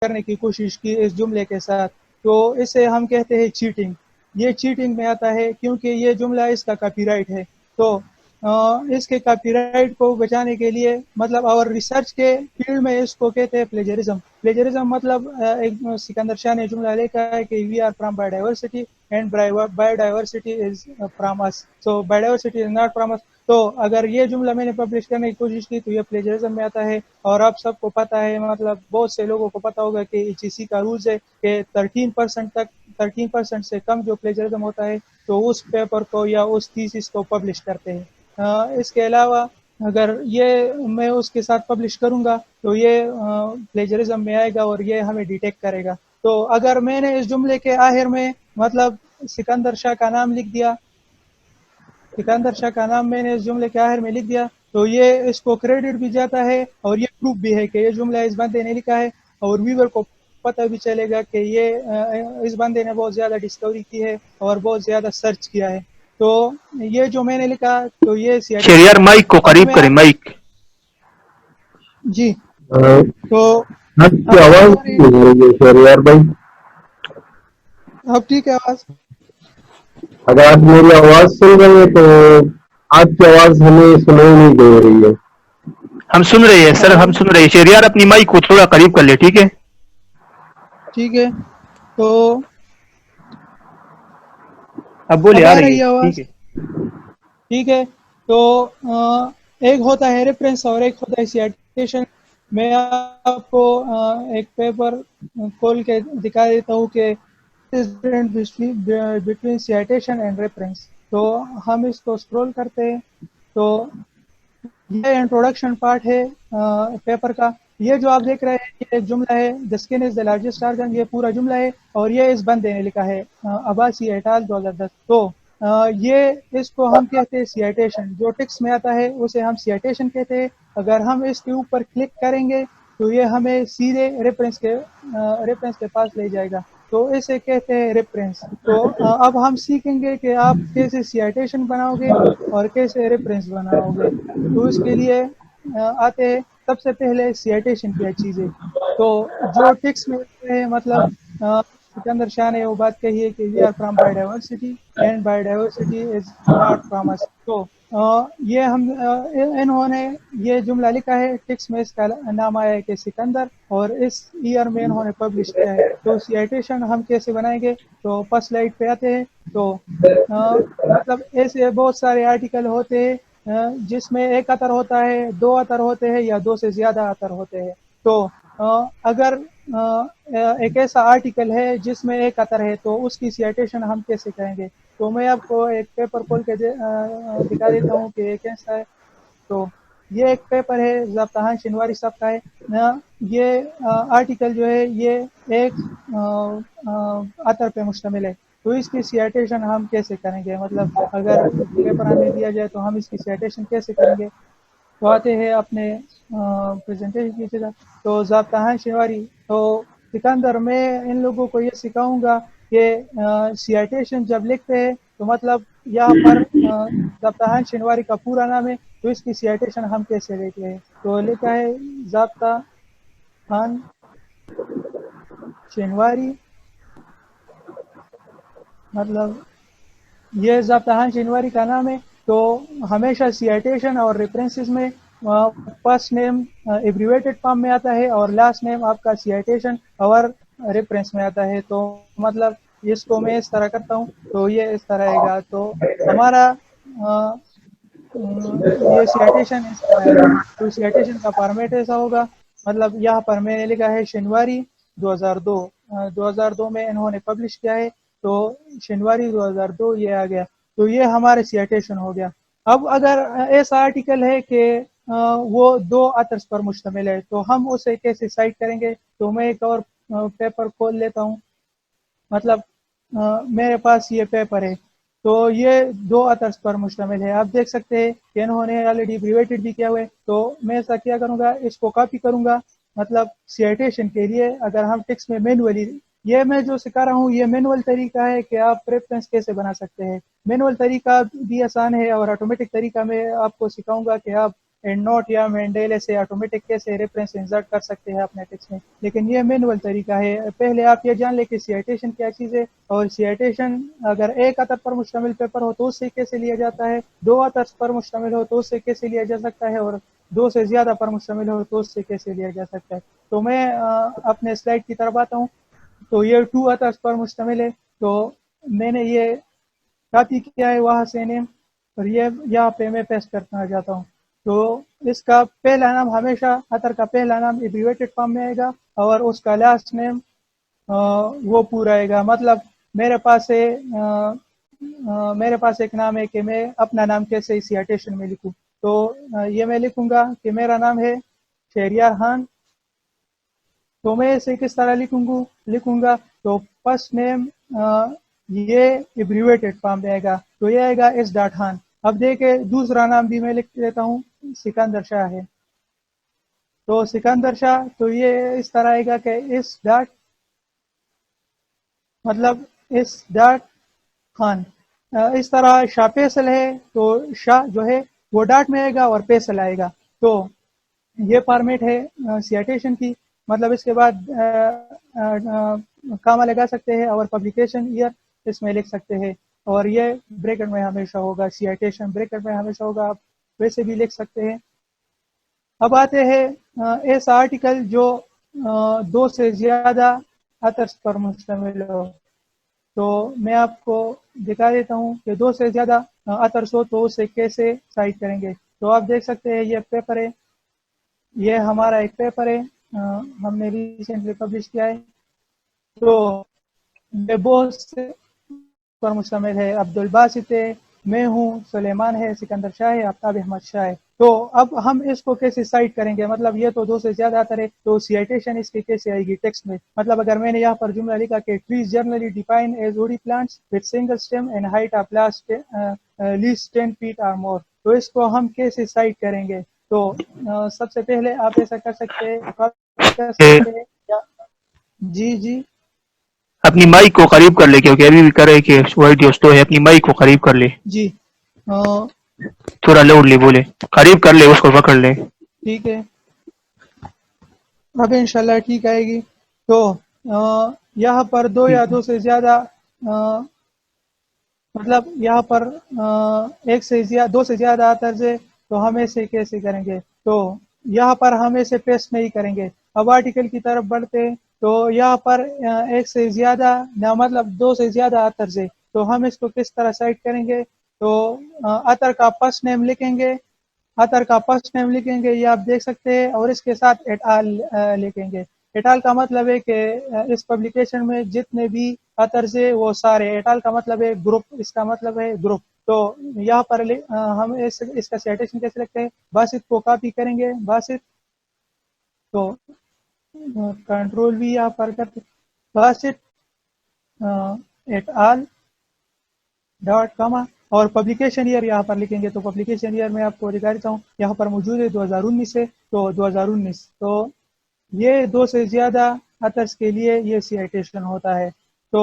کرنے کی کوشش کی اس جملے کے ساتھ، تو اسے ہم کہتے ہیں چیٹنگ. یہ چیٹنگ میں آتا ہے کیونکہ یہ جملہ اس کا کاپی رائٹ ہے. تو اس کے کاپی رائٹ کو بچانے کے لیے مطلب اور ریسرچ کے فیلڈ میں اس کو کہتے ہیں پلیجرزم. پلیجرزم مطلب ایک سکندر شاہ نے جملہ لکھا ہے کہ we are from biodiversity and biodiversity is from us. So biodiversity is not from us. تو اگر یہ جملہ میں نے پبلش کرنے کی کوشش کی تو یہ پلیجرزم میں آتا ہے. اور آپ سب کو پتہ ہے مطلب بہت سے لوگوں کو پتہ ہوگا کہ HEC کا رولز ہے کہ 13% سے کم جو پلیجرزم ہوتا ہے تو اس پیپر کو یا اس تھیسس کو پبلش کرتے ہیں. اس کے علاوہ اگر یہ میں اس کے ساتھ پبلش کروں گا تو یہ پلیجرزم میں آئے گا اور یہ ہمیں ڈیٹیکٹ کرے گا. تو اگر میں نے اس جملے کے آخر میں مطلب سکندر شاہ کا نام لکھ دیا، سکندر شاہ کا نام میں نے اس جملے کے آخر میں لکھ دیا تو یہ اس کو کریڈٹ بھی جاتا ہے اور یہ پروف بھی ہے کہ یہ جملہ اس بندے نے لکھا ہے. اور ویور کو پتہ بھی چلے گا کہ یہ اس بندے نے بہت زیادہ ڈسکوری کی ہے اور بہت زیادہ سرچ کیا ہے. تو یہ جو میں نے لکھا تو یہ شہریار مائک کو قریب کریں، مائک. جی تو آپ کی آواز شہریار بھائی، اب ٹھیک ہے آواز؟ اگر آپ میری آواز سن رہے ہیں تو آپ کی آواز ہمیں سنائی نہیں دے رہی ہے. ہم سن رہے ہیں سر، ہم سن رہے ہیں. شہریار اپنی مائک کو تھوڑا قریب کر لے، ٹھیک ہے؟ ٹھیک ہے. تو اب بولے، اب آ آ رہی رہی ہے، ہے ٹھیک آواز؟ ہے. ٹھیک ہے. تو ایک ہوتا ہے ریفرنس اور ایک ہوتا ہے سیٹیشن. میں آپ کو ایک پیپر کھول کے دکھا دیتا ہوں کہ بٹوین سیٹیشن اینڈ ریفرنس. تو ہم اس کو اسکرول کرتے ہیں تو یہ انٹروڈکشن پارٹ ہے پیپر کا. یہ جو آپ دیکھ رہے ہیں یہ ایک جملہ ہے، the skin is the largest organ. یہ پورا جملہ ہے اور یہ اس بندے نے لکھا ہے عباسی ایٹ آل 2010. تو یہ اس کو ہم کہتے ہیں سیٹیشن. جو ٹیکسٹ میں آتا ہے اسے ہم سیٹیشن کہتے ہیں. اگر ہم اس کے اوپر کلک کریں گے تو یہ ہمیں سیدھے ریفرنس کے پاس لے جائے گا. تو اسے کہتے ہیں ریفرنس. تو اب ہم سیکھیں گے کہ آپ کیسے سیٹیشن بناؤ گے اور کیسے ریفرنس بناؤ گے. تو اس کے لیے آتے ہیں سب سے پہلے سیٹیشن کیا چیز ہے. تو جو ٹیکسٹ میں ہے مطلب سکندر شاہ نے وہ بات کہی ہے کہ we are from biodiversity and biodiversity is not from us. تو یہ انہوں نے یہ جملہ لکھا ہے. ٹیکسٹ میں اس کا نام آیا ہے کہ سکندر اور اس ایئر میں انہوں نے پبلش کیا ہے. تو سیٹیشن ہم کیسے بنائیں گے تو فرسٹ سلائڈ پہ آتے ہیں. تو مطلب ایسے بہت سارے آرٹیکل ہوتے ہیں جس میں ایک اثر ہوتا ہے، دو اثر ہوتے ہیں یا دو سے زیادہ اثر ہوتے ہیں. تو اگر ایک ایسا آرٹیکل ہے جس میں ایک اثر ہے تو اس کی سیٹیشن ہم کیسے کریں گے. تو میں آپ کو ایک پیپر کھول کے دکھا دیتا ہوں کہ یہ کیسا ہے. تو یہ ایک پیپر ہے ضابطہ شنواری صاحب کا ہے. یہ آرٹیکل جو ہے یہ ایک اثر پہ مشتمل ہے. تو اس کی سیٹیشن ہم کیسے کریں گے، مطلب اگر پیپر ہمیں دیا جائے تو ہم اس کی سیٹیشن کیسے کریں گے. تو آتے ہیں اپنے پریزنٹیشن کی جگہ. تو ضابطہ شنواری. تو سکندر میں ان لوگوں کو یہ سکھاؤں گا کہ سیٹیشن جب لکھتے ہیں تو مطلب یہاں پر ضابطہ شنواری کا پورا نام ہے تو اس کی سیٹیشن ہم کیسے لیتے ہیں. تو لکھا ہے ضابطہ شنواری، مطلب یہ ضابطہ شنواری کا نام ہے. تو ہمیشہ سیٹیشن اور ریفرنسز میں فرسٹ نیم ایبریویٹڈ فارم میں آتا ہے اور لاسٹ نیم آپ کا سیٹیشن اور ریفرنس میں آتا ہے. تو مطلب اس کو میں اس طرح کرتا ہوں تو یہ اس طرح آئے گا. تو ہمارا یہ سیٹیشن اس طرح آئے گا. تو سیٹیشن کا فارمیٹ ایسا ہوگا، مطلب یہاں پر میں نے لکھا ہے شنواری 2002 میں انہوں نے پبلش کیا ہے. تو شنواری 2002 یہ آ گیا. تو یہ ہمارے سیٹیشن ہو گیا. اب اگر ایسا آرٹیکل ہے کہ وہ دو آتھرز پر مشتمل ہے تو ہم اسے کیسے سائٹ کریں گے. تو میں ایک اور پیپر کھول لیتا ہوں. مطلب میرے پاس یہ پیپر ہے تو یہ دو آتھرز پر مشتمل ہے. آپ دیکھ سکتے ہیں کہ انہوں نے آلریڈی ایبریویٹڈ بھی کیا ہوئے. تو میں ایسا کیا کروں گا، اس کو کاپی کروں گا. مطلب سیٹیشن کے لیے اگر ہم ٹیکسٹ میں مینولی، یہ میں جو سکھا رہا ہوں یہ مینول طریقہ ہے کہ آپ ریفرنس کیسے بنا سکتے ہیں. مینول طریقہ بھی آسان ہے اور آٹومیٹک طریقہ میں آپ کو سکھاؤں گا کہ آپ اینڈ نوٹ یا مینڈیلے سے آٹومیٹک کیسے ریفرنس انسرٹ کر سکتے ہیں اپنے ٹیکسٹ میں. لیکن یہ مینول طریقہ ہے. پہلے آپ یہ جان لیں کہ سیٹیشن کیا چیز ہے, اور سیٹیشن اگر ایک اثر پر مشتمل پیپر ہو تو اس سے کیسے لیا جاتا ہے, دو اثر پر مشتمل ہو تو اس سے کیسے لیا جا سکتا ہے, اور دو سے زیادہ پر مشتمل ہو تو اس سے کیسے لیا جا سکتا ہے. تو میں اپنے سلائڈ کی طرف آتا ہوں. تو یہ 2 اترس پر مشتمل ہے. تو میں نے یہ کاپی کیا ہے وہاں سے نیم, اور یہ یہاں پہ میں پیسٹ کرنا چاہتا ہوں. تو اس کا پہلا نام ہمیشہ اتر کا پہلا نام ایبریویٹڈ فارم میں آئے گا, اور اس کا لاسٹ نیم وہ پورا آئے گا. مطلب میرے پاس ایک نام ہے کہ میں اپنا نام کیسے سیٹیشن میں لکھوں. تو یہ میں لکھوں گا کہ میرا نام ہے شہریار خان. تو میں اسے کس طرح لکھوں گا. تو فرسٹ نیم یہ ایبریویٹڈ فارم میں آئے گا, تو یہ آئے گا ایس ڈاٹ خان. اب دیکھیں دوسرا نام بھی میں لکھ دیتا ہوں, سکندر شاہ ہے. تو سکندر شاہ, تو یہ اس طرح آئے گا کہ ایس ڈاٹ, مطلب ایس ڈاٹ خان. اس طرح شاہ فیصل ہے, تو شاہ جو ہے وہ ڈاٹ میں آئے گا اور فیصل آئے گا. تو یہ فارمیٹ ہے سیٹیشن کی. مطلب اس کے بعد کاما لگا سکتے ہیں اور پبلیکیشن ایئر اس میں لکھ سکتے ہیں, اور یہ بریکٹ میں ہمیشہ ہوگا, سیٹیشن بریکٹ میں ہمیشہ ہوگا. آپ ویسے بھی لکھ سکتے ہیں. اب آتے ہیں ایسا آرٹیکل جو 2 سے زیادہ اترس پر مشتمل ہو. تو میں آپ کو دکھا دیتا ہوں کہ 2 سے زیادہ اترس ہو تو اسے کیسے سائٹ کریں گے. تو آپ دیکھ سکتے ہیں یہ پیپر ہے, یہ ہمارا ایک پیپر ہے, ہم نے ریسنٹلی پبلش کیا ہے. تو یہ بہت سے پر مشتمل ہے. عبد الباسط ہے, میں ہوں, سلیمان ہے, سکندر شاہ ہے, آفتاب احمد شاہ ہے. تو اب ہم اس کو کیسے سائٹ کریں گے. مطلب یہ تو 2 سے زیادہ آتا ہے, تو سیٹیشن اس کی کیسے آئے گی ٹیکسٹ میں. مطلب اگر میں نے یہاں پر جملہ لکھا کہ trees generally define as woody plants with single stem and height of least 10 feet اور مور, تو اس کو ہم کیسے سائٹ کریں گے. تو سب سے پہلے آپ ایسا کر سکتے ہیں. جی اپنی مائک کو قریب کر لے, کیونکہ ابھی بھی کرے کہ وائٹ سلو ہے. اپنی مائک کو قریب کر لے, جی تھوڑا لاؤڈلی بولے, قریب کر لے, اس کو پکڑ لے. ٹھیک ہے, اب انشاءاللہ ٹھیک آئے گی. تو یہاں پر 2 یا 2 سے زیادہ مطلب یہاں پر 2 سے زیادہ اترس ہے, تو ہم ایسے کیسے کریں گے. تو یہاں پر ہم ایسے پیسٹ نہیں کریں گے. اب آرٹیکل کی طرف بڑھتے, تو یہاں پر 1 سے زیادہ مطلب 2 سے زیادہ اترس ہے, تو ہم اس کو کس طرح سائٹ کریں گے. تو اتر کا فرسٹ نیم لکھیں گے, یہ آپ دیکھ سکتے ہیں, اور اس کے ساتھ ایٹ آل لکھیں گے. ایٹال کا مطلب ہے کہ اس پبلیکیشن میں جتنے بھی اترس ہے وہ سارے. ایٹال کا مطلب ہے گروپ, اس کا مطلب ہے گروپ. تو یہاں پر ہم اس کا سیٹیشن کیسے لگتے ہیں. باسط کو کاپی کریں گے, باسط, تو کنٹرول بھی یہاں پر کرتے, Basit et al dot comma, اور پبلیکیشن ایئر یہاں پر لکھیں گے. تو پبلیکیشن ایئر میں آپ کو دکھا دیتا ہوں, یہاں پر موجود ہے 2019 ہے, تو 2019. تو یہ 2 سے زیادہ اترس کے لیے یہ سیٹیشن ہوتا ہے. تو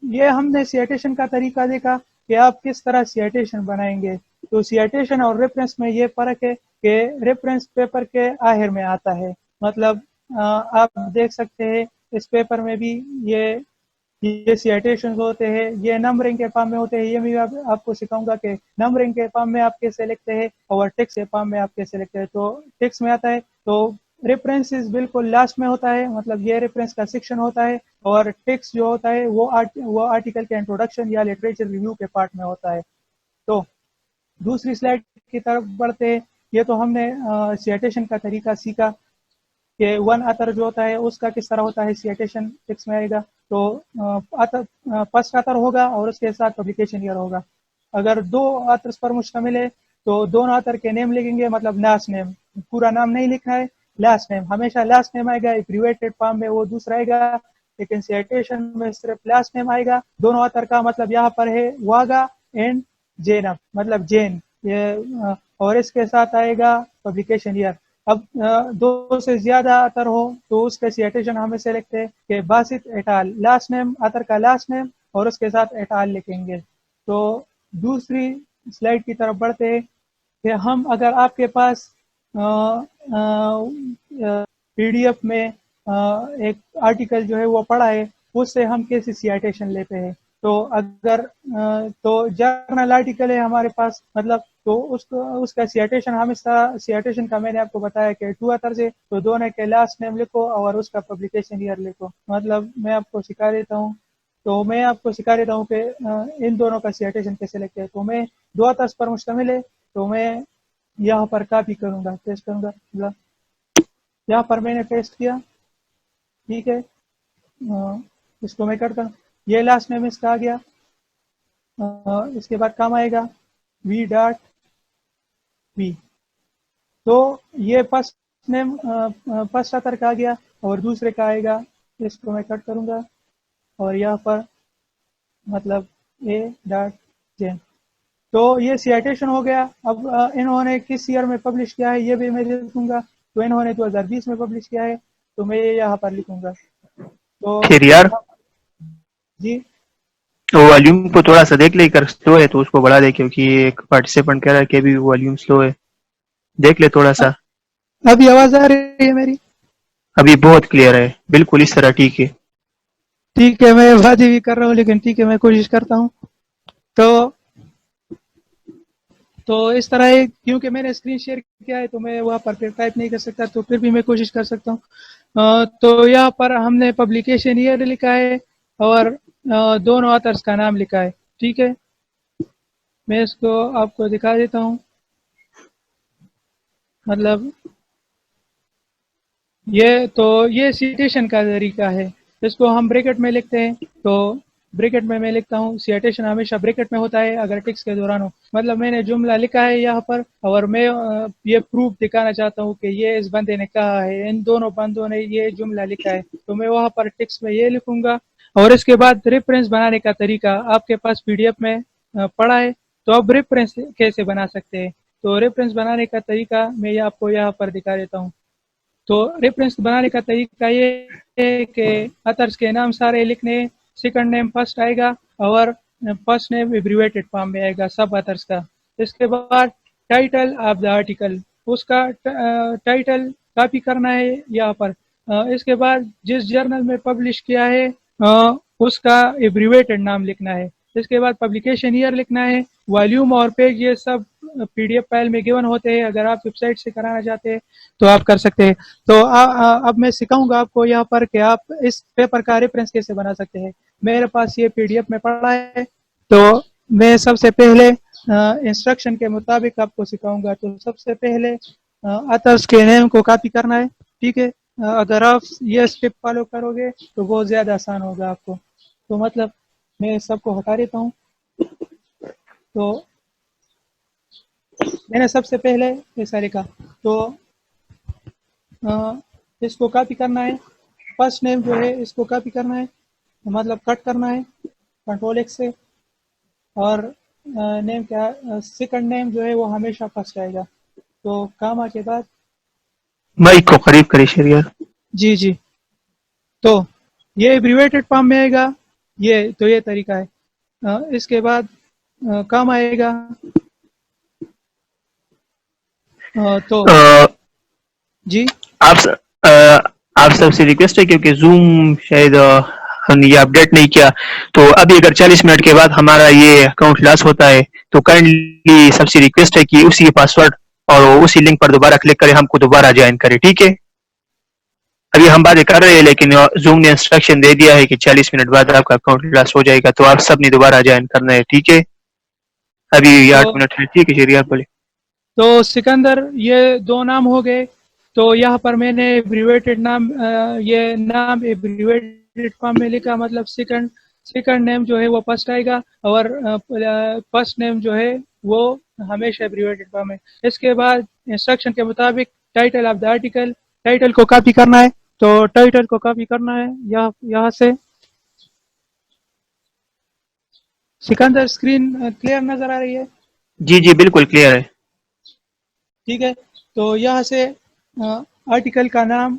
یہ ہم نے سیٹیشن کا طریقہ دیکھا کہ آپ کس طرح سیٹیشن بنائیں گے. تو سیٹیشن اور ریفرنس میں یہ فرق ہے کہ ریفرنس پیپر کے آخر میں آتا ہے. مطلب آپ دیکھ سکتے ہیں اس پیپر میں بھی یہ سیٹیشنز ہوتے ہیں, یہ نمبرنگ کے فارم میں ہوتے ہیں. یہ بھی آپ کو سکھاؤں گا کہ نمبرنگ کے فارم میں آپ کیسے لکھتے ہیں اور ٹیکسٹ کے فارم میں آپ کیسے لکھتے ہیں. تو ٹیکسٹ میں آتا ہے, تو ریفرنسز بالکل لاسٹ میں ہوتا ہے, مطلب یہ ریفرنس کا سیکشن ہوتا ہے, اور ٹیکسٹ جو ہوتا ہے وہ آرٹیکل کے انٹروڈکشن یا لٹریچر ریویو کے پارٹ میں ہوتا ہے. تو دوسری سلائڈ کی طرف بڑھتے ہیں. یہ تو ہم نے سیٹیشن کا طریقہ سیکھا کہ 1 اتر جو ہوتا ہے اس کا کس طرح ہوتا ہے, سیٹیشن ٹیکسٹ میں آئے گا. تو فرسٹ اتر ہوگا اور اس کے ساتھ پبلیکیشن ایئر ہوگا. اگر 2 اترس پر مشتمل ہے تو دونوں اتر کے نیم لکھیں گے, مطلب لاسٹ نیم, پورا نام نہیں لکھنا ہے, لاسٹ نیم. ہمیشہ لاسٹ نیم آئے گا. ایبریویٹڈ فارم میں وہ دوسرا آئے گا, لیکن سیٹیشن میں صرف لاسٹ نیم آئے گا. دونوں اتر کا مطلب یہاں پر ہے واگا اینڈ جینب, مطلب جین, اور اس کے ساتھ آئے گا پبلیکیشن ایئر. اب 2 سے زیادہ اتر ہو تو اس کے سیٹیشن ہمیں سے لکھتے ہیں کہ باسط ایٹال, لاسٹ نیم, اتر کا لاسٹ نیم, اور اس کے ساتھ ایٹال لکھیں گے. تو دوسری سلائڈ کی طرف بڑھتے ہیں کہ اگر آپ کے پاس PDF میں ایک آرٹیکل جو ہے وہ پڑھا ہے، اس سے ہم کیسے سیٹیشن لیتے ہیں. تو اگر تو جرنل آرٹیکل ہے ہمارے پاس، مطلب تو اس کا سیٹیشن ہمیشہ سیٹیشن کا میں نے آپ کو بتایا کہ 2 authors ہے، تو دونوں کے لاسٹ نیم لکھو اور اس کا پبلیکیشن ایئر لکھو. مطلب میں آپ کو سکھا دیتا ہوں، تو میں آپ کو سکھا دیتا ہوں کہ ان دونوں کا سیٹیشن کیسے لگتا ہے. تو میں 2 authors پر مشتمل ہے، تو میں یہاں پر کاپی کروں گا، پیسٹ کروں گا. یہاں پر میں نے پیسٹ کیا، ٹھیک ہے. اس کو میں کرتا ہوں، یہ لاسٹ نیم اس کا آ گیا. اس کے بعد کام آئے گا V.V. تو یہ فرسٹ نیم فرسٹ آتھر کا آ گیا اور دوسرے کا آئے گا. اس کو میں کٹ کروں گا اور یہاں پر مطلب A.J. تو یہ سیٹیشن ہو گیا. اب انہوں نے کس ایئر میں پبلش کیا ہے یہ بھی میں لکھوں گا. تو انہوں نے 2020 میں پبلش کیا ہے، تو میں یہاں پر لکھوں گا. تو پھر یار جی والیوم کو تھوڑا سا دیکھ لے کر سلو ہے تو اس کو بڑھا دے، کیونکہ ایک پارٹیسپینٹ کہہ رہا ہے کہ بھی والیوم سلو ہے. دیکھ لے تھوڑا سا. ابھی آواز آ رہی ہے میری؟ ابھی بہت کلیئر ہے، بالکل اس طرح ٹھیک ہے. ٹھیک ہے، میں باتیں بھی کر رہا ہوں لیکن ٹھیک ہے میں کوشش کرتا ہوں. تو اس طرح ہے، کیونکہ میں نے اسکرین شیئر کیا ہے تو میں وہاں پر پھر ٹائپ نہیں کر سکتا، تو پھر بھی میں کوشش کر سکتا ہوں. تو یہاں پر ہم نے پبلیکیشن ایئر لکھا ہے اور دونوں آتھرس کا نام لکھا ہے. ٹھیک ہے، میں اس کو آپ کو دکھا دیتا ہوں. مطلب یہ سیٹیشن کا طریقہ ہے. اس کو ہم بریکٹ میں لکھتے ہیں، تو بریکٹ میں لکھتا ہوں. سیٹیشن ہمیشہ بریکٹ میں ہوتا ہے اگر ٹیکس کے دوران ہو. مطلب میں نے جملہ لکھا ہے یہاں پر اور میں یہ پروف دکھانا چاہتا ہوں کہ یہ اس بندے نے کہا ہے، ان دونوں بندوں نے یہ جملہ لکھا ہے. تو میں وہاں پر ٹیکس میں یہ لکھوں گا. اور اس کے بعد ریفرنس بنانے کا طریقہ آپ کے پاس PDF میں پڑا ہے، تو آپ ریفرنس کیسے بنا سکتے ہیں. تو ریفرنس بنانے کا طریقہ میں آپ کو یہاں پر دکھا دیتا ہوں. تو ریفرنس بنانے کا طریقہ یہ ہے کہ آتھرس کے نام سارے لکھنے، سیکنڈ نیم فرسٹ آئے گا اور فرسٹ نیم ایبریویٹڈ فارم میں آئے گا سب آتھرس کا. اس کے بعد ٹائٹل آف دا آرٹیکل، اس کا ٹائٹل کاپی کرنا ہے یہاں پر. اس کے بعد جس جرنل میں پبلش کیا ہے اس کا ایبریویٹڈ نام لکھنا ہے. اس کے بعد پبلیکیشن ایئر لکھنا ہے. والیوم اور پیج یہ سب PDF فائل میں گیون ہوتے ہیں. اگر آپ ویب سائٹ سے کرانا چاہتے ہیں تو آپ کر سکتے ہیں. تو اب میں سکھاؤں گا آپ کو یہاں پر کہ آپ اس پیپر کا ریفرنس کیسے بنا سکتے ہیں. میرے پاس یہ PDF میں پڑا ہے، تو میں سب سے پہلے انسٹرکشن کے مطابق آپ کو سکھاؤں گا. تو سب سے پہلے آتھرس کے نیم کو کاپی کرنا ہے. ٹھیک ہے، اگر آپ یہ اسٹیپ فالو کرو گے تو بہت زیادہ آسان ہوگا آپ کو. تو مطلب میں سب کو ہٹا دیتا ہوں. تو میں نے سب سے پہلے ایسا لکھا، تو اس کو کاپی کرنا ہے. فرسٹ نیم جو ہے اس کو کاپی کرنا ہے، مطلب کٹ کرنا ہے Ctrl+X سے. اور نیم کیا، سیکنڈ نیم جو ہے وہ ہمیشہ فرسٹ آئے گا. تو کاما کے بعد مائک کو قریب کرے شریعہ. جی تو یہ ایبریویٹڈ فارم میں آئے گا. یہ طریقہ ہے. اس کے بعد کام آئے گا. تو جی آپ سب سے ریکویسٹ ہے، کیونکہ زوم شاید ہم نے یہ اپڈیٹ نہیں کیا، تو ابھی اگر 40 منٹ کے بعد ہمارا یہ اکاؤنٹ لاس ہوتا ہے تو کائنڈلی سب سے ریکویسٹ ہے کہ اسی پاسورڈ اور اسی لنک پر دوبارہ کلک کریں، ہم کو دوبارہ جوائن کریں. ٹھیک ہے، ابھی ہم باتیں کر رہے ہیں لیکن زوم نے انسٹرکشن دے دیا ہے کہ 40 منٹ بعد آپ کا اکاؤنٹ لاس ہو جائے گا، تو آپ سب نے دوبارہ جوائن کرنا ہے. ٹھیک ہے، ابھی 8 منٹ ہے. ٹھیک ہے شریعہ بولے. تو سکندر یہ 2 نام ہو گئے. تو یہاں پر میں نے ایبریویٹڈ نام، یہ نام ایبریویٹڈ فارم میں لکھا. مطلب سیکنڈ نیم جو ہے وہ فرسٹ آئے گا اور فرسٹ نیم جو ہے وہ ہمیشہ ایبریویٹڈ فارم ہے. اس کے بعد انسٹرکشن کے مطابق title of the article, title کو کاپی کرنا ہے. تو ٹائٹل کو کاپی کرنا ہے یہاں سے. سکندر اسکرین کلیئر نظر آ رہی ہے؟ جی بالکل کلیئر ہے. ٹھیک ہے، تو یہاں سے آرٹیکل کا نام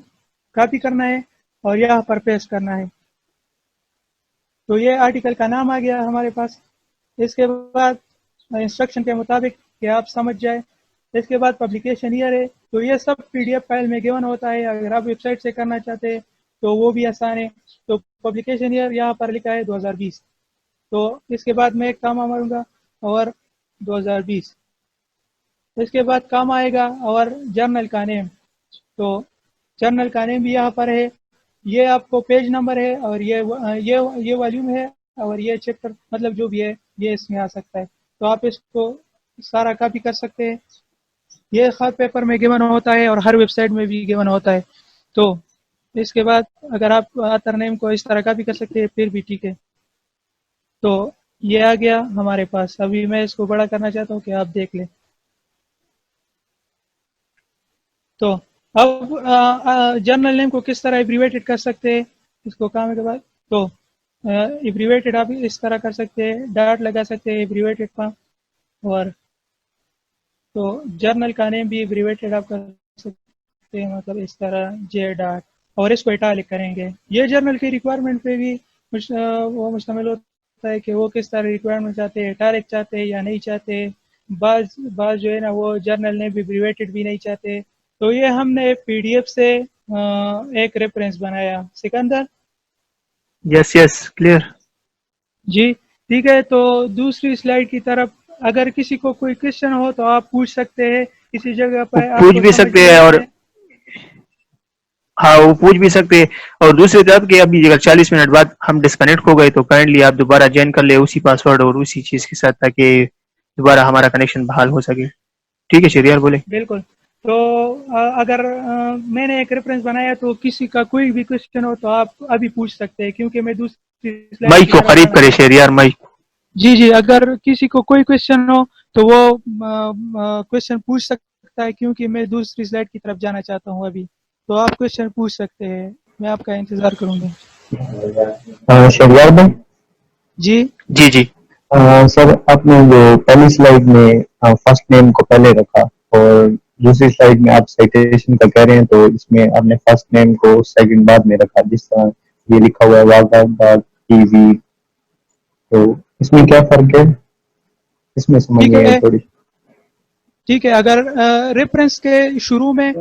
کاپی کرنا ہے اور یہاں پر پیسٹ کرنا ہے. تو یہ آرٹیکل کا نام آ گیا ہمارے پاس. اس کے بعد انسٹرکشن کے مطابق کہ آپ سمجھ جائے، اس کے بعد پبلیکیشن ایئر ہے. تو یہ سب PDF فائل میں گیون ہوتا ہے. اگر آپ ویب سائٹ سے کرنا چاہتے ہیں تو وہ بھی آسان ہے. تو پبلیکیشن ایئر یہاں پر لکھا ہے 2020. تو اس کے بعد میں ایک کام ماروں گا اور 2020. اس کے بعد کام آئے گا اور جرنل کا نیم. تو جرنل کا نیم بھی یہاں پر ہے. یہ آپ کو پیج نمبر ہے اور یہ والیوم ہے اور یہ چیپٹر مطلب جو بھی ہے یہ اس میں آ سکتا ہے. تو آپ اس کو سارا کاپی کر سکتے ہیں. یہ خط پیپر میں گیون ہوتا ہے اور ہر ویب سائٹ میں بھی گیون ہوتا ہے. تو اس کے بعد اگر آپ آتھر نیم کو اس طرح کاپی کر سکتے ہیں پھر بھی ٹھیک ہے. تو یہ آ گیا ہمارے پاس. ابھی میں اس کو بڑا کرنا چاہتا ہوں کہ آپ دیکھ لیں. تو اب جرنل نیم کو کس طرح ایبریویٹڈ کر سکتے ہیں اس کو کام کے بعد. تو ایبریویٹڈ آپ اس طرح کر سکتے ہیں, ڈاٹ لگا سکتے ہیں ایبریویٹڈ کا. اور تو جرنل کا نیم بھی ایبریویٹڈ آپ کر سکتے ہیں, مطلب اس طرح جے ڈاٹ, اور اس کو اٹالک کریں گے. یہ جرنل کی ریکوائرمنٹ پہ بھی وہ مشتمل ہوتا ہے کہ وہ کس طرح ریکوائرمنٹ چاہتے ہیں, اٹالک چاہتے ہیں یا نہیں چاہتے. بعض جو ہے نا وہ جرنل نیم ایبریویٹڈ بھی نہیں چاہتے. تو یہ ہم نے PDF سے ایک ریفرنس بنایا. سکندر یس کلیئر. جی ٹھیک ہے. تو دوسری سلائیڈ کی طرف اگر کسی کو کوئی کوشچن ہو تو آپ پوچھ سکتے ہیں کسی جگہ پہ. آپ پوچھ کو بھی سمجھ سکتے میں ہیں آ اور رہا ہے. ہاں وہ پوچھ بھی سکتے ہیں. اور دوسری طرف کہ ابھی اگر 40 منٹ بعد ہم ڈسکنیکٹ ہو گئے تو کائنڈلی آپ دوبارہ جوائن کر لیں اسی پاسورڈ اور اسی چیز کے ساتھ تاکہ دوبارہ ہمارا کنیکشن بحال ہو سکے. ٹھیک ہے شہریار بولے. بالکل. تو اگر میں نے ایک ریفرنس بنایا تو کسی کا کوئی بھی کوشچن ہو تو آپ ابھی پوچھ سکتے ہیں کیونکہ میں دوسری سلائیڈ مائک کی کو طرف قریب جانا کرے چاہتا ہوں. شہریار مائک. جی اگر کسی کو کوئی کوشچن ہو تو وہ کوشچن پوچھ سکتا ہے کیونکہ میں دوسری سلائیڈ کی طرف جانا چاہتا ہوں ابھی. تو آپ کوشچن پوچھ سکتے ہیں, میں آپ کا انتظار کروں گا. شہریار بھائی جی سر آپ نے جو پہلی سلائیڈ میں فرسٹ نیم کو پہلے رکھا اور دوسری سلائیڈ میں آپ سائٹیشن کا کہہ رہے ہیں تو اس میں آپ نے فرسٹ نیم کو سیکنڈ بعد میں رکھا جس طرح یہ لکھا ہوا ہے واقع.tv. تو اس میں کیا فرق ہے, اس میں سمجھ نہیں آئی تھوڑی. ٹھیک ہے. اگر ریفرنس کے شروع میں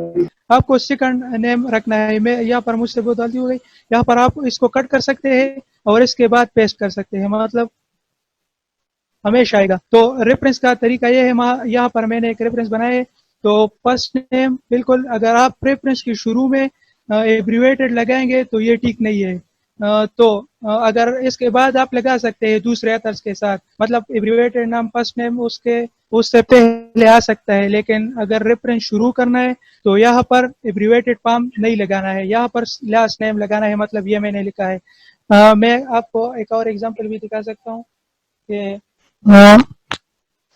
آپ کو سیکنڈ نیم رکھنا ہے, میں یہاں پر مجھ سے بہت غلطی ہو گئی. یہاں پر آپ اس کو کٹ کر سکتے ہیں اور اس کے بعد پیسٹ کر سکتے ہیں, مطلب ہمیشہ آئے گا. تو ریفرنس کا طریقہ یہ ہے, یہاں پر میں نے ایک ریفرنس بنایا ہے. تو فرسٹ نیم بالکل اگر آپ ریفرنس کے شروع میں ایبریویٹڈ لگائیں گے تو یہ ٹھیک نہیں ہے. تو اگر اس کے بعد آپ لگا سکتے ہیں دوسرے اترس کے ساتھ, مطلب ایبریویٹڈ نام فرسٹ نیم اس سے پہلے آ سکتا ہے. لیکن اگر ریفرنس شروع کرنا ہے تو یہاں پر ایبریویٹڈ فارم نہیں لگانا ہے, یہاں پر لاسٹ نیم لگانا ہے. مطلب یہ میں نے لکھا ہے. میں آپ کو ایک اور ایگزامپل بھی دکھا سکتا ہوں کہ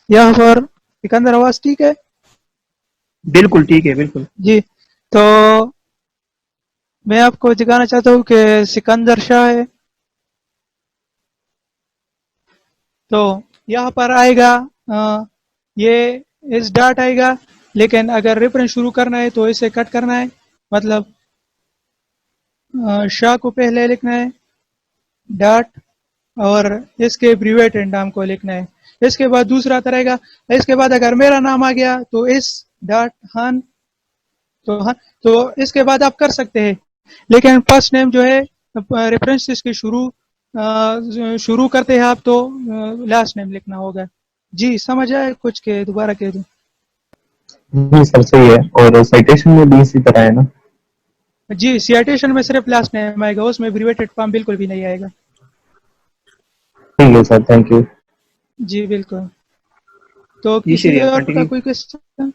یہاں پر سکندر آواز ٹھیک ہے؟ بالکل ٹھیک ہے بالکل. جی تو میں آپ کو دکھانا چاہتا ہوں کہ سکندر شاہ ہے. تو یہاں پر آئے گا یہ اس ڈاٹ آئے گا, لیکن اگر ریفرنس شروع کرنا ہے تو اسے کٹ کرنا ہے. مطلب شاہ کو پہلے لکھنا ہے ڈاٹ اور اس کے ایبریویٹڈ نام کو لکھنا ہے. اس کے بعد دوسرا طرح کا. اس کے بعد اگر میرا نام آ گیا تو اس ڈاٹ خان, تو اس کے بعد آپ کر سکتے ہیں. لیکن فرسٹ نیم جو ہے ریفرنس اس کے شروع کرتے ہیں آپ تو لاسٹ نیم لکھنا ہوگا. جی سمجھ آئے کچھ کہ دوبارہ کہہ دوں؟ جی سر صحیح ہے. اور سائٹیشن میں بھی اسی طرح ہے نا؟ جی سیٹیشن میں صرف لاسٹ نیم آئے گا, اس میں ایبریویٹڈ فارم بالکل بھی نہیں آئے گا. ٹھیک ہے سر, تھینک یو. جی بالکل. تو جی کسی شہریار اور کا کنٹینیو. کوئی کوشچن؟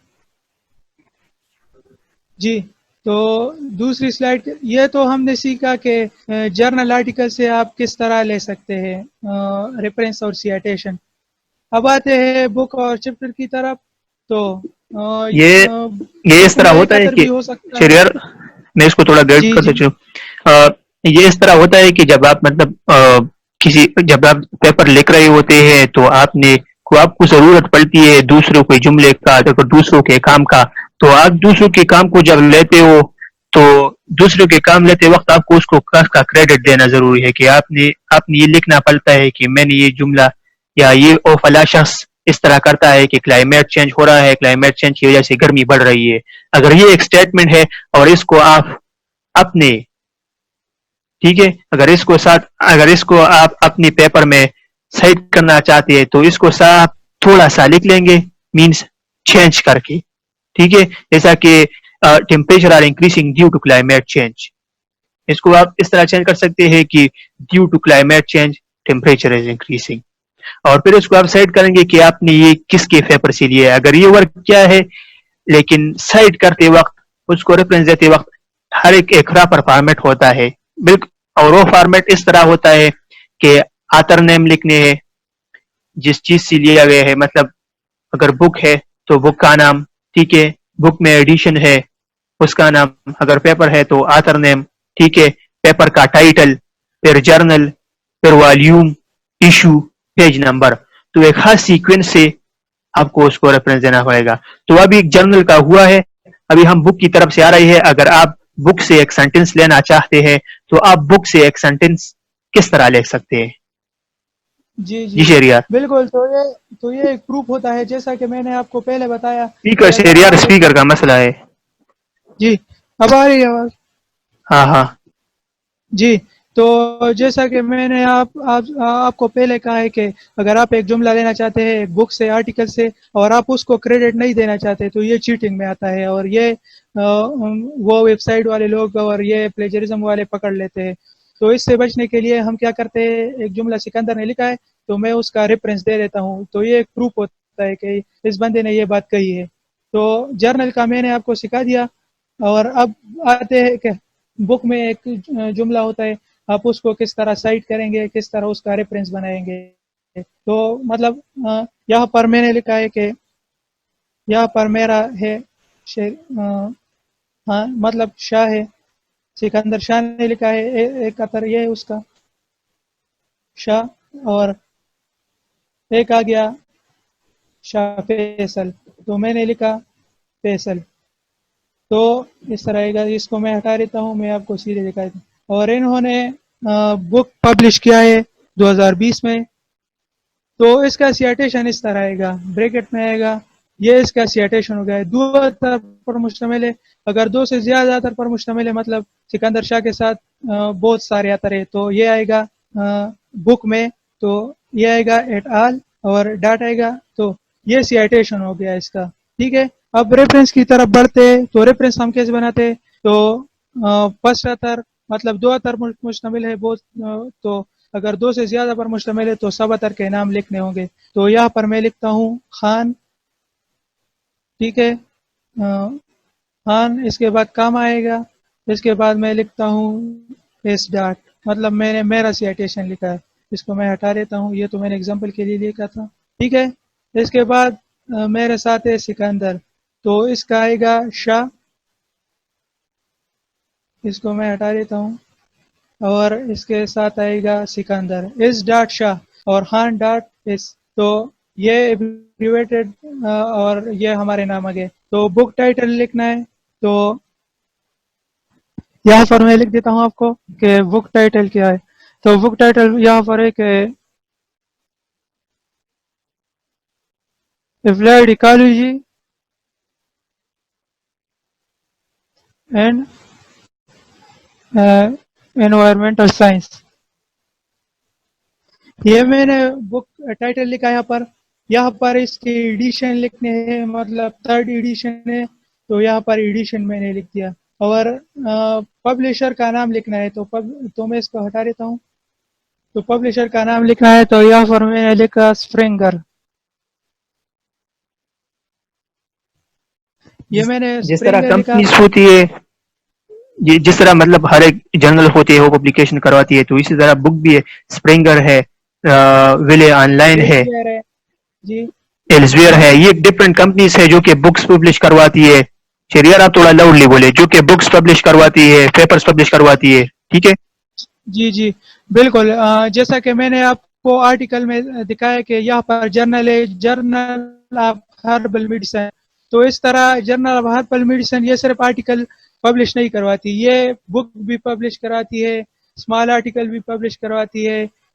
جی تو دوسری سلائڈ, یہ تو ہم نے سیکھا کہ جرنل آرٹیکل سے آپ کس طرح لے سکتے ہیں ریفرنس اور سیٹیشن. اب آتے ہیں بک اور چیپٹر کی طرف. تو یہ اس بک طرح میں ایک ہوتا ہے اتر کہ بھی ہو سکتا ہے. شہریار میں اس کو تھوڑا گائڈ جی کر دیتا ہوں. یہ اس طرح ہوتا ہے کہ جب آپ مطلب جب آپ پیپر لکھ رہے ہوتے ہیں تو آپ کو ضرورت پڑتی ہے دوسروں کے جملے کا, دوسروں کے کام کا. تو آپ دوسروں کے کام کو جب لیتے ہو تو دوسروں کے کام لیتے وقت آپ کو اس کو کا کریڈٹ دینا ضروری ہے کہ آپ نے یہ لکھنا پڑتا ہے کہ میں نے یہ جملہ یا یہ فلاں شخص اس طرح کرتا ہے کہ کلائمیٹ چینج ہو رہا ہے, کلائمیٹ چینج کی وجہ سے گرمی بڑھ رہی ہے. اگر یہ ایک اسٹیٹمنٹ ہے اور اس کو آپ اپنے, ٹھیک ہے, اگر اس کو آپ اپنے پیپر میں صحیح کرنا چاہتے ہیں تو اس کو صاف تھوڑا سا لکھ لیں گے, مینس چینج کر کے, ٹھیک ہے, جیسا کہ temperature are increasing due to climate change. اس کو آپ اس طرح چینج کر سکتے ہیں کہ due to climate change temperature is increasing, اور پھر اس کو آپ سائڈ کریں گے کہ آپ نے یہ کس کے پیپر سے لیا ہے, اگر یہ ورک کیا ہے. لیکن سائڈ کرتے وقت, اس کو ریفرنس دیتے وقت ہر ایک پراپر فارمیٹ ہوتا ہے بالکل, اور وہ فارمیٹ اس طرح ہوتا ہے کہ آتھر نیم لکھنے ہے جس چیز سے لیا گیا ہے, مطلب اگر بک ہے تو بک کا نام, ٹھیک ہے, بک میں ایڈیشن ہے اس کا نام, اگر پیپر ہے تو آتھر نیم, ٹھیک ہے, پیپر کا ٹائٹل, پھر جرنل, پھر والیوم, ایشو, پیج نمبر. تو ایک خاص سیکوینس سے آپ کو اس کو ریفرنس دینا پڑے گا. تو ابھی ایک جرنل کا ہوا ہے, ابھی ہم بک کی طرف سے آ رہی ہے. اگر آپ بک سے ایک سینٹینس لینا چاہتے ہیں تو آپ بک سے ایک سینٹینس کس طرح لکھ سکتے ہیں؟ جی جی جی شہریار. بالکل. تو یہ ایک پروف ہوتا ہے, جیسا کہ میں نے آپ کو پہلے بتایا اسپیکر کہ اگر شہریار, آپ ایک اسپیکر کا مسئلہ ہے. جی اب آ رہی ہے آواز؟ ہاں ہاں جی, تو جیسا کہ میں نے آپ کو پہلے کہا ہے کہ اگر آپ ایک جملہ لینا چاہتے ہیں ایک بک سے, آرٹیکل سے, اور آپ اس کو کریڈٹ نہیں دینا چاہتے تو یہ چیٹنگ میں آتا ہے, اور یہ وہ ویب سائٹ والے لوگ اور یہ پلیجرزم والے پکڑ لیتے ہیں. تو اس سے بچنے کے لیے ہم کیا کرتے ہیں, ایک جملہ سکندر نے لکھا ہے تو میں اس کا ریفرنس دے دیتا ہوں, تو یہ ایک پروف ہوتا ہے کہ اس بندے نے یہ بات کہی ہے. تو جرنل کا میں نے آپ کو سکھا دیا, اور اب آتے ہیں کہ بک میں ایک جملہ ہوتا ہے, آپ اس کو کس طرح سائٹ کریں گے, کس طرح اس کا ریفرنس بنائیں گے. تو مطلب یہاں پر میں نے لکھا ہے کہ یہاں پر میرا ہے ہاں مطلب شاہ ہے, سکندر شاہ نے لکھا ہے, ایک اثر یہ ہے اس کا شاہ, اور ایک آ گیا شاہ فیصل, تو میں نے لکھا فیصل. تو اس طرح کا, اس کو میں ہٹا دیتا ہوں, میں آپ کو سیدھے دکھا دیتا ہوں. اور انہوں نے بک پبلش کیا ہے 2020 میں, تو اس کا سیٹیشن اس طرح آئے گا, بریکٹ میں آئے گا, یہ اس کا سیٹیشن ہو گیا ہے, 2 اتر پر مشتمل ہے. اگر 2 سے زیادہ اتر پر مشتمل ہے, مطلب سکندر شاہ کے ساتھ بہت سارے اتر ہے, تو یہ آئے گا بک میں, تو یہ آئے گا ایٹ آل, اور ڈاٹ آئے گا, تو یہ سیٹیشن ہو گیا اس کا. ٹھیک ہے, اب ریفرنس کی طرف بڑھتے, تو ریفرنس ہم کیسے بناتے, تو فرسٹ اتر مطلب 2 اتر مشتمل ہے بہت, تو اگر 2 سے زیادہ پر مشتمل ہے تو سب اتر کے نام لکھنے ہوں گے. تو یہاں پر میں لکھتا ہوں خان, ٹھیک ہے, خان, اس کے بعد کام آئے گا, اس کے بعد میں لکھتا ہوں ایس ڈاٹ, مطلب میں نے میرا سیٹیشن لکھا ہے, اس کو میں ہٹا دیتا ہوں, یہ تو میں نے اگزامپل کے لیے لکھا تھا. ٹھیک ہے, اس کے بعد میرے ساتھ ہے سکندر, تو اس کا آئے گا شاہ, اس کو میں ہٹا دیتا ہوں, اور اس کے ساتھ آئے گا سکندر, اس ڈاٹ شاہ اور خان ڈاٹ اس, تو یہ ایبریویٹڈ اور یہ ہمارے نام آگے. تو بک ٹائٹل لکھنا ہے, تو یہاں پر میں لکھ دیتا ہوں آپ کو کہ بک ٹائٹل کیا ہے. تو بک ٹائٹل یہاں پر ہے کہ applied ecology and environmental science. یہ میں نے بک ٹائٹل لکھا یہاں پر. یہاں پر اس کی ایڈیشن لکھنے ہیں, مطلب 3rd ایڈیشن ہے, تو یہاں پر ایڈیشن میں نے لکھ دیا, اور پبلشر کا نام لکھنا ہے, تو میں اس کو ہٹا دیتا ہوں. تو پبلشر کا نام لکھنا ہے, تو یہاں پر میں نے لکھا اسپرنگر. یہ میں نے جس طرح اسپرنگر لکھا. کمپنیز ہوتی ہے, جس طرح مطلب ہر ایک جرنل ہوتی ہے وہ پبلیکیشن کرواتی ہے, تو اسی طرح بک بھی ہے, اسپرنگر ہے, ویلے آن لائن ہے, جی ایلزویئر ہے, یہ ڈفرینٹ کمپنیز ہے جو کہ بکس پبلش کرواتی ہے. شریعر آپ تھوڑا لاؤڈلی بولے, جو کہ بکس پبلش کرواتی ہے, پیپرز پبلش کرواتی ہے, ٹھیک ہے. جی جی بالکل, جیسا کہ میں نے آپ کو آرٹیکل میں دکھایا کہ یہاں پر جرنل ہے, جرنل آف ہربل میڈیسن, تو اس طرح جرنل آف ہربل میڈیسن یہ صرف آرٹیکل پبلش نہیں کرواتی, یہ بک بھی پبلش کراتی ہے, اسمال آرٹیکل بھی پبلش کرواتی ہے,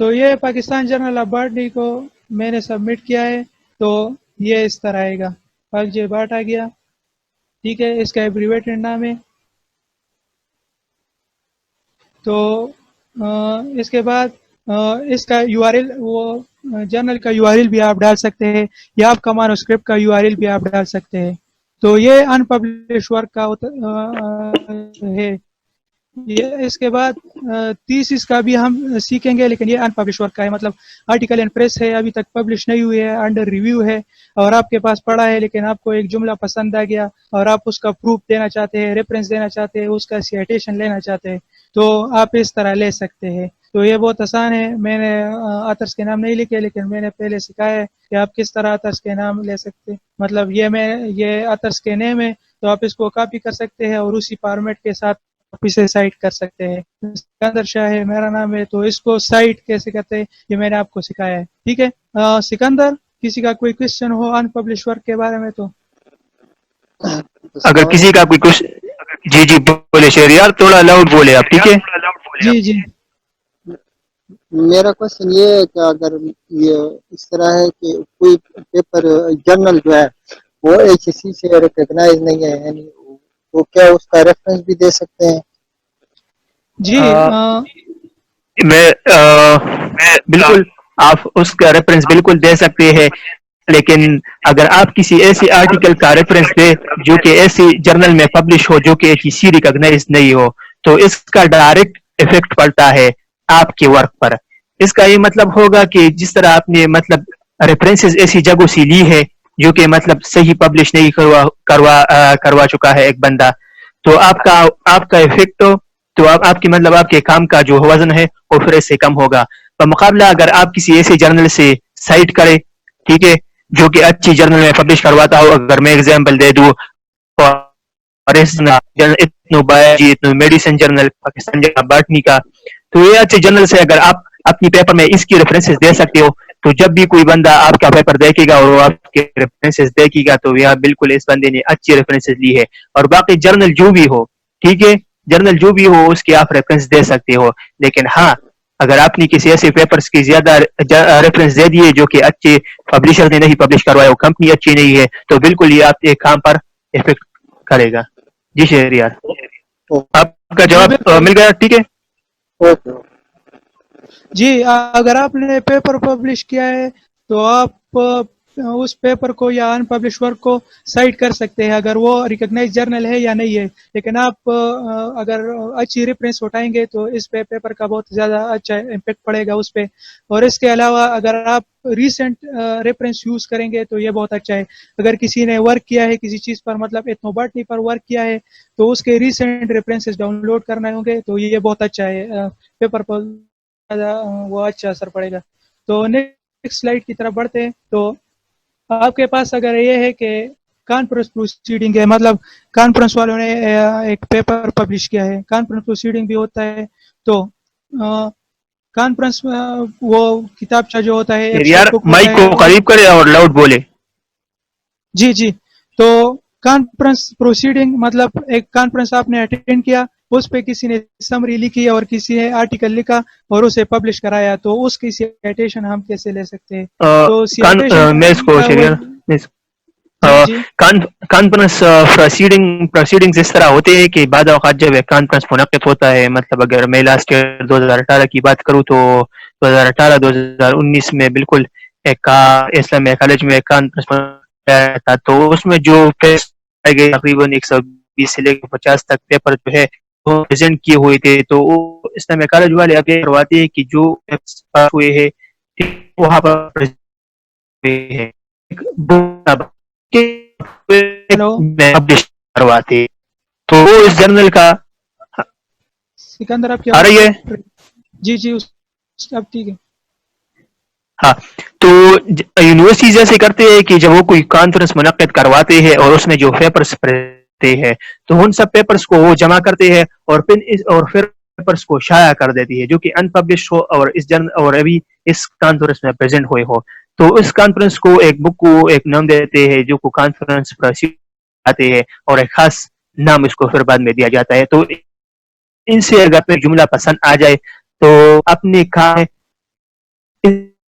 تو یہ پاکستان جرنل آف باٹنی کو میں نے سبمٹ کیا ہے, تو یہ اس طرح آئے گا, پاک جے باٹ آ گیا, ٹھیک ہے, اس کا ایبریویٹڈ نام ہے. تو اس کے بعد اس کا یو آر ایل, وہ جرنل کا یو آر ایل بھی آپ ڈال سکتے ہیں, یا آپ کا مانوسکرپٹ کا یو آر ایل بھی آپ ڈال سکتے ہیں. تو یہ ان پبلش ورک کا ہے. یہ اس کے بعد 30 اس کا بھی ہم سیکھیں گے, لیکن یہ ان پبلش ورک کا ہے, مطلب آرٹیکل ان پریس ہے, ابھی تک پبلش نہیں ہوئی ہے, انڈر ریویو ہے, اور آپ کے پاس پڑا ہے, لیکن آپ کو ایک جملہ پسند آ گیا اور آپ اس کا پروف دینا چاہتے ہیں, ریفرنس دینا چاہتے ہیں, اس کا سیٹیشن لینا چاہتے ہیں, تو آپ اس طرح لے سکتے ہیں. تو یہ بہت آسان ہے. میں نے آتھرس کے نام نہیں لکھے, لیکن میں نے پہلے سکھایا ہے کہ آپ کس طرح آتھرس کے نام لے سکتے ہیں. مطلب یہ آتھرس کے نیم ہے, تو آپ اس کو کاپی کر سکتے ہیں اور اسی فارمیٹ کے ساتھ اسے سائٹ کر سکتے ہیں. سکندر شاہ ہے میرا نام ہے, تو اس کو سائٹ کیسے کرتے ہیں یہ میں نے آپ کو سکھایا ہے. ٹھیک ہے سکندر, کسی کا کوئی کوشچن ہو ان پبلش ورک کے بارے میں تو اگر کسی کا کوئی کچھ, جی جی بولے شہریار, تھوڑا لاؤڈ بولے آپ, ٹھیک ہے. جی جی. میرا کوشچن یہ ہے کہ اگر یہ اس طرح ہے کہ کوئی پیپر جرنل جو ہے وہ HSC سے ریکگنائز نہیں ہے, یعنی وہ کیا اس کا ریفرنس بھی دے سکتے ہیں؟ جی میں بالکل آپ اس کا ریفرنس بالکل دے سکتے ہیں, لیکن اگر آپ کسی ایسی آرٹیکل کا ریفرنس دے جو کہ ایسی جرنل میں پبلش ہو جو کہ HSC ریکگنائز نہیں ہو, تو اس کا ڈائریکٹ افیکٹ پڑتا ہے آپ کے ورک پر. اس کا یہ مطلب ہوگا کہ جس طرح آپ نے مطلب ریفرنسز ایسی جگہوں سے لی ہے جو کہ مطلب صحیح پبلش نہیں کروا چکا ہے ایک بندہ, تو آپ کا افیکٹ تو آپ کی مطلب آپ کے کام کا جو وزن ہے وہ پھر اس سے کم ہوگا. بمقابلہ اگر آپ کسی ایسے جرنل سے سائٹ کریں, ٹھیک ہے, جو کہ اچھی جرنل میں پبلش کرواتا ہو, اگر میں ایگزامپل دے دوں biology, medicine journal, Pakistan botany کا, تو یہ اچھے جرنل سے اگر آپ اپنی پیپر میں اس کی ریفرنسز دے سکتے ہو, تو جب بھی کوئی بندہ آپ کا پیپر دیکھے گا اور وہ آپ کے ریفرنسز دیکھے گا تو یہ بالکل اس بندے نے اچھی ریفرنسز لی ہے. اور باقی جرنل جو بھی ہو, ٹھیک ہے, جرنل جو بھی ہو اس کی آپ ریفرنس دے سکتے ہو, لیکن ہاں اگر آپ نے کسی ایسے پیپرز کی زیادہ ریفرنس دے دیے جو کہ اچھے پبلشر نے نہیں پبلش کروایا, وہ کمپنی اچھی نہیں ہے, تو بالکل یہ آپ کے کام پر افیکٹ کرے گا. جی شہریار, آپ کا جی جواب بالکل. مل گیا, ٹھیک ہے. اوکے. جی اگر آپ نے پیپر پبلش کیا ہے تو آپ اس پیپر کو یا ان پبلش ورک کو سائٹ کر سکتے ہیں اگر وہ ریکگنائز جرنل ہے یا نہیں ہے. لیکن آپ اگر اچھی ریفرنس اٹھائیں گے تو اس پہ پیپر کا بہت زیادہ اچھا امپیکٹ پڑے گا اس پہ. اور اس کے علاوہ اگر آپ ریسنٹ ریفرنس یوز کریں گے تو یہ بہت اچھا ہے. اگر کسی نے ورک کیا ہے کسی چیز پر, مطلب ایتھنوباٹنی پر ورک کیا ہے, تو اس کے ریسنٹ ریفرنسز ڈاؤن لوڈ کرنے ہوں گے, تو یہ بہت اچھا ہے پیپر پر, وہ اچھا اثر پڑے گا. تو نیکسٹ سلائیڈ کی طرف بڑھتے ہیں. تو آپ کے پاس اگر یہ ہے کہ کانفرنس پروسیڈنگ ہے, مطلب کانفرنس والوں نے ایک پیپر پبلش کیا ہے, کانفرنس پروسیڈنگ بھی ہوتا ہے. تو کانفرنس وہ کتابچہ جو ہوتا ہے, شہریار ایبسٹریکٹ بک مائک ہوتا کو ہے. قریب کرے اور لاؤڈ بولے. جی جی. تو کانفرنس پروسیڈنگ مطلب ایک کانفرنس آپ نے اٹینڈ کیا, اس پہ کسی نے سمری لکھی اور کسی نے آرٹیکل لکھا اور اسے پبلش کرایا, تو اس کی سیٹیشن ہم کیسے لے سکتے ہیں؟ تو سیٹیشن میں اس کو شہریار جی جی کانفرنس پروسیڈنگز اس طرح ہوتے ہیں کہ بعض اوقات جب ایک کانفرنس منعقد ہوتا ہے, مطلب اگر میں لاسٹ ایئر 2018 کی بات کروں تو 2018-2019 میں بالکل ایک اسلامیہ کالج میں ایک کانفرنس تھا, تو اس میں جو گئے تقریباً 120 سے لے کر 50 تک پیپر جو ہے وہ پریزنٹ کیے ہوئے تھے. تو وہ اسلامیہ کالج والے اپڈیٹ کرواتے ہیں کہ جو پاس ہوئے ہیں وہاں پر ہلو کرواتے, تو وہ اس جرنل کا سکندر آپ کی آ آواز رہی ہے. جی جی اب ٹھیک ہے. ہاں, تو یونیورسٹیز ایسے کرتے ہیں کہ جب وہ کوئی کانفرنس منعقد کرواتے ہیں اور اس میں جو پیپرز پڑھتے ہیں تو ان سب پیپرز کو وہ جمع کرتے ہیں اور پھر پیپرز کو شائع کر دیتی ہے جو کہ ان پبلش ہو اور اس جرنل اور ابھی اس کانفرنس میں پریزنٹ ہوئے ہو. تو اس کانفرنس کو ایک بک کو ایک نام دیتے ہیں جو کو کانفرنس آتے ہیں, اور ایک خاص نام اس کو پھر بعد میں دیا جاتا ہے. تو ان سے اگر جملہ پسند آ جائے تو اپنے کام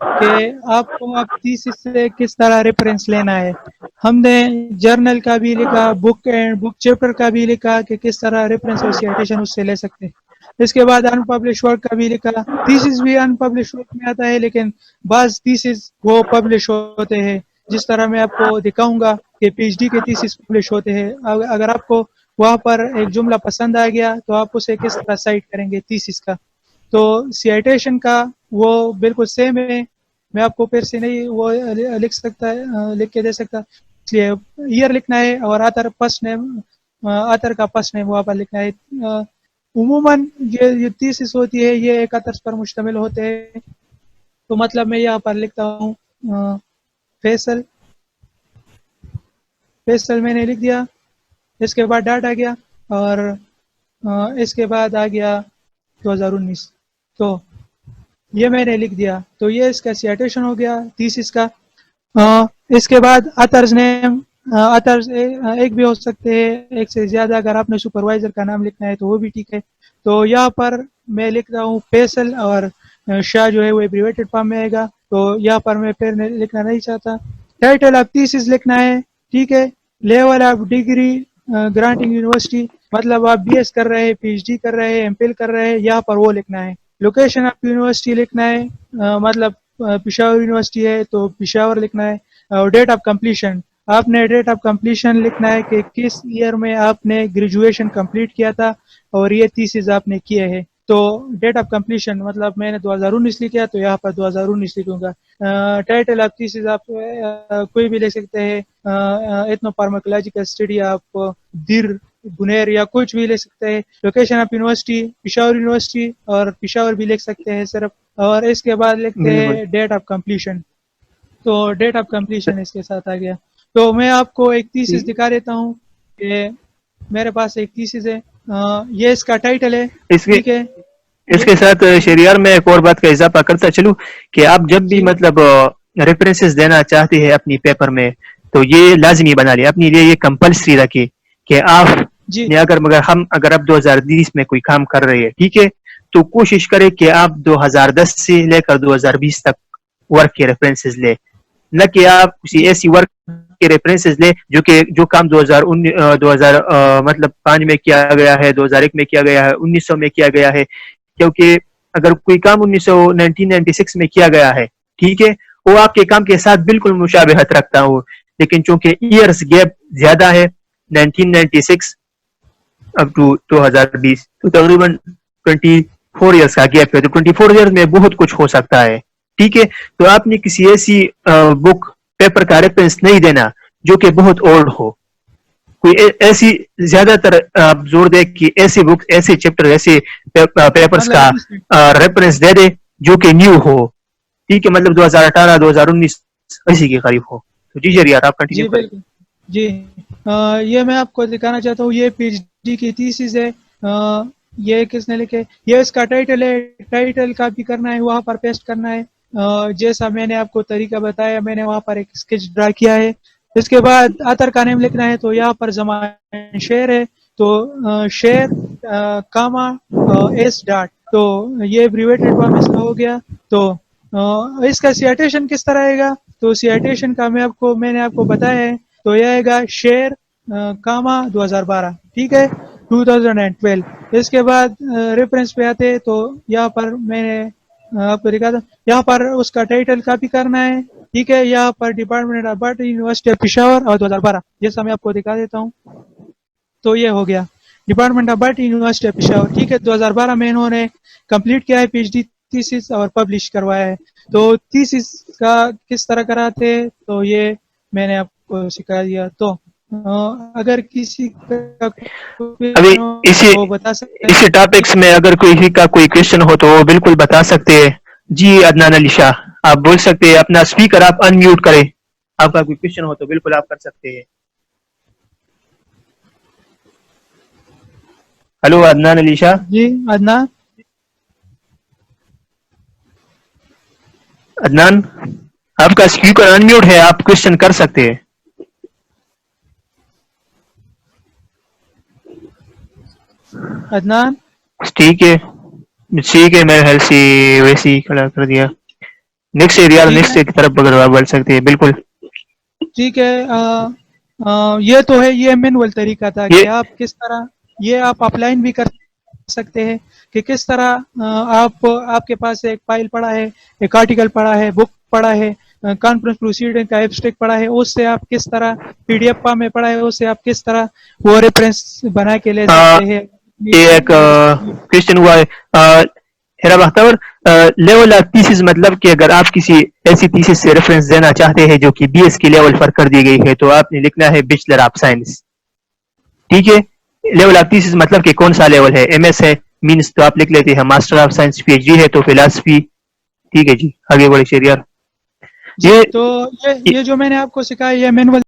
کہ آپ کو اب تھیسس سے کس طرح ریفرنس لینا ہے. ہم نے جرنل کا بھی لکھا, بک اینڈ بک چیپٹر کا بھی لکھا کہ کس طرح ریفرنس اور سیٹیشن اس سے لے سکتے ہیں. اس کے بعد ان پبلش ورک کا بھی لکھا. تھیسس بھی ان پبلش ورک میں آتا ہے, لیکن بعض تھیسس وہ پبلش ہوتے ہیں, جس طرح میں آپ کو دکھاؤں گا کہ پی ایچ ڈی کے تھیسس پبلش ہوتے ہیں. اگر آپ کو وہاں پر ایک جملہ پسند آ گیا تو آپ اسے کس طرح سائٹ کریں گے تھیسس کا. تو سیٹیشن کا وہ بالکل سیم ہے, میں آپ کو پھر سے نہیں وہ لکھ سکتا ہے, لکھ کے دے سکتا, اس لیے ایئر لکھنا ہے اور آتھر فرسٹ نیم, آتھر کا فرسٹ نیم وہاں پر لکھنا ہے. عموماً یہ تھیسس ہوتی ہے یہ ایک آتھر پر مشتمل ہوتے ہیں. تو مطلب میں یہاں پر لکھتا ہوں فیصل, فیصل میں نے لکھ دیا. اس کے بعد ڈاٹ آ گیا اور اس کے بعد آ گیا 2019. تو یہ میں نے لکھ دیا. تو یہ اس کا سیٹیشن ہو گیا تھیسس کا. اس کے بعد آتھرز نیم, آتھرز ایک بھی ہو سکتے ہیں, ایک سے زیادہ. اگر آپ نے سپروائزر کا نام لکھنا ہے تو وہ بھی ٹھیک ہے. تو یہاں پر میں لکھ رہا ہوں فیصل, اور شاہ جو ہے وہ ایبریویٹڈ فارم میں آئے گا. تو یہاں پر میں پھر لکھنا نہیں چاہتا. ٹائٹل آف تھیسس لکھنا ہے, ٹھیک ہے. Level of degree granting university, مطلب آپ بی ایس کر رہے ہیں, پی ایچ ڈی کر رہے ہیں, ایم فل کر رہے ہیں, یہاں پر وہ لکھنا ہے. لوکیشن آف یونیورسٹی لکھنا ہے, مطلب پشاور یونیورسٹی ہے تو پشاور لکھنا ہے. اور ڈیٹ آف کمپلیشن, آپ نے ڈیٹ آف کمپلیشن لکھنا ہے کہ کس ایئر میں آپ نے گریجویشن کمپلیٹ کیا تھا اور یہ تھیسس آپ نے کیے ہیں. تو ڈیٹ آف کمپلیشن مطلب میں نے 2019 لکھا تو یہاں پر 2019 لکھوں گا. ٹائٹل آف تھیسس آپ کوئی بھی لے سکتے ہیں, ایتھنو فارماکولوجیکل اسٹڈی آپ دیر گنیر یا کچھ بھی لے سکتے ہیں. Location of university Peshawar university, اور پشاور بھی لکھ سکتے ہیں صرف. اور اس کے بعد لکھتے بالکل. ہیں ڈیٹ آف کمپلیشن. تو ڈیٹ آف کمپلیشن اس کے ساتھ آ گیا. تو میں آپ کو ایک تھیسس دکھا دیتا ہوں کہ میرے پاس ایک تھیسس ہے, یہ اس کا ٹائٹل ہے, ٹھیک ہے. اس کے ساتھ شہریار میں ایک اور بات کا اضافہ کرتا چلوں کہ آپ جب بھی جی مطلب ریفرنسز دینا چاہتے ہیں اپنی پیپر میں تو یہ لازمی بنا لیں, اپنے لیے یہ کمپلسری رکھے کہ آپ جی نے اگر اب 2020 میں کوئی کام کر رہے ہیں, ٹھیک ہے, تو کوشش کرے کہ آپ 2010 سے لے کر 2020 تک ورک کے ریفرنسز لے, نہ کہ آپ کسی جی ایسی ورک کے ریفرنسز لے جو کام 2005 میں کیا گیا ہے, 2001 میں کیا گیا ہے, 1900 میں کیا گیا ہے. کیونکہ اگر کوئی کام 1996 میں کیا گیا ہے, ٹھیک ہے, وہ آپ کے کام کے ساتھ بالکل مشابہت رکھتا ہوں, لیکن چونکہ ایئرس گیپ زیادہ ہے 1996 اب ٹو 2020 تو تقریباً 24 ایئرس کا گیپ ہے. تو 24 ایئرس میں بہت کچھ ہو سکتا ہے, ٹھیک ہے. تو آپ نے کسی ایسی بک پیپر کا ریفرنس نہیں دینا جو کہ بہت اولڈ ہو. کوئی ایسی زیادہ تر آپ زور دے کہ ایسی بک, ایسے چیپٹر, ایسے پیپرز مطلب کا ریسنٹ. ریفرنس دے دے جو کہ نیو ہو, ٹھیک ہے, مطلب 2018 2019 اسی کے قریب ہو. تو جی یار آپ کنٹینیو جی کریں. بالکل. جی یہ میں آپ کو دکھانا چاہتا ہوں, یہ پی ایچ ڈی کی تھیسس ہے. یہ کس نے لکھے, یہ اس کا ٹائٹل ہے. ٹائٹل کاپی کرنا ہے, وہاں پر پیسٹ کرنا ہے. جیسا میں نے آپ کو طریقہ بتایا, میں نے وہاں پر ایک اسکیچ ڈرا کیا ہے. اس کے بعد آتھر کا نیم لکھنا ہے. تو یہاں پر زمان شیر ہے, تو شیر کاما ایس ڈاٹ, تو یہ ایبریویٹڈ فارم اس کا ہو گیا. تو اس کا سیٹیشن کس طرح آئے گا, تو سیٹیشن کا میں نے آپ کو بتایا ہے. تو یہ آئے گا شیر کاما 2012, ٹھیک ہے, 2012. اس کے بعد ریفرنس پہ آتے تو یہاں پر میں نے آپ کو دکھا تھا, یہاں پر اس کا ٹائٹل کاپی کرنا ہے, ٹھیک ہے. یہاں پر department of but university of Peshawar اور 2012 جیسا میں آپ کو دکھا دیتا ہوں. تو یہ ہو گیا department of but university of Peshawar, ٹھیک ہے. 2012 میں انہوں نے کمپلیٹ کیا ہے پی ایچ ڈی تھیسس اور پبلش کروایا ہے. تو تھیسس کا کس طرح کراتے, تو یہ میں نے آپ کو سکھا دیا. تو اگر کسی کا ابھی وہ بتا سکتے ہیں. اسی ٹاپکس میں اگر کوئی کا کوئی کوشچن ہو تو وہ بالکل بتا سکتے ہیں. جی عدنان علی شاہ, آپ بول سکتے ہیں, اپنا اسپیکر آپ ان میوٹ کریں. آپ کا کوئی کوشچن ہو تو بالکل آپ کر سکتے ہیں. ہلو عدنان علی شاہ. جی عدنان. عدنان, آپ کا اسپیکر ان میوٹ ہے, آپ کوشچن کر سکتے ہیں. عدنان. ٹھیک ہے, میرے خیال سے ویسے ہی کھڑا کر دیا. نیکسٹ ایریا ٹھیک نیکسٹ ہے کی طرف اگر آپ بڑھ سکتے ہیں بالکل. ٹھیک ہے. یہ تو ہے یہ مینول طریقہ تھا یہ کہ آپ کس طرح یہ آپ اپ لائن بھی کر سکتے ہیں کہ کس طرح آپ کے پاس ایک فائل پڑا ہے, ایک آرٹیکل پڑا ہے, بک پڑا ہے, کانفرنس پروسیڈنگ کا ایبسٹریکٹ پڑا ہے, اس سے آپ کس طرح پی ڈی ایف فارم میں پڑا ہے اس سے آپ کس طرح وہ ریفرنس بنا کے لے سکتے ہیں. ایک کوشچن ہوا ہے ہیرا بختور, لیول آف تھیسس مطلب کہ اگر آپ کسی ایسی تھیسس سے ریفرنس دینا چاہتے ہیں جو کہ بی ایس کے لیول پر کر دی گئی ہے تو آپ نے لکھنا ہے بیچلر آف سائنس. ٹھیک ہے, لیول آف تھیسس مطلب کہ کون سا لیول ہے, ایم ایس ہے مینس تو آپ لکھ لیتے ہیں master of science, P H D ہے تو فلاسفی. ٹھیک ہے جی, آگے بڑھے شہریار. جی. تو یہ جو میں نے آپ کو سکھایا یہ مینول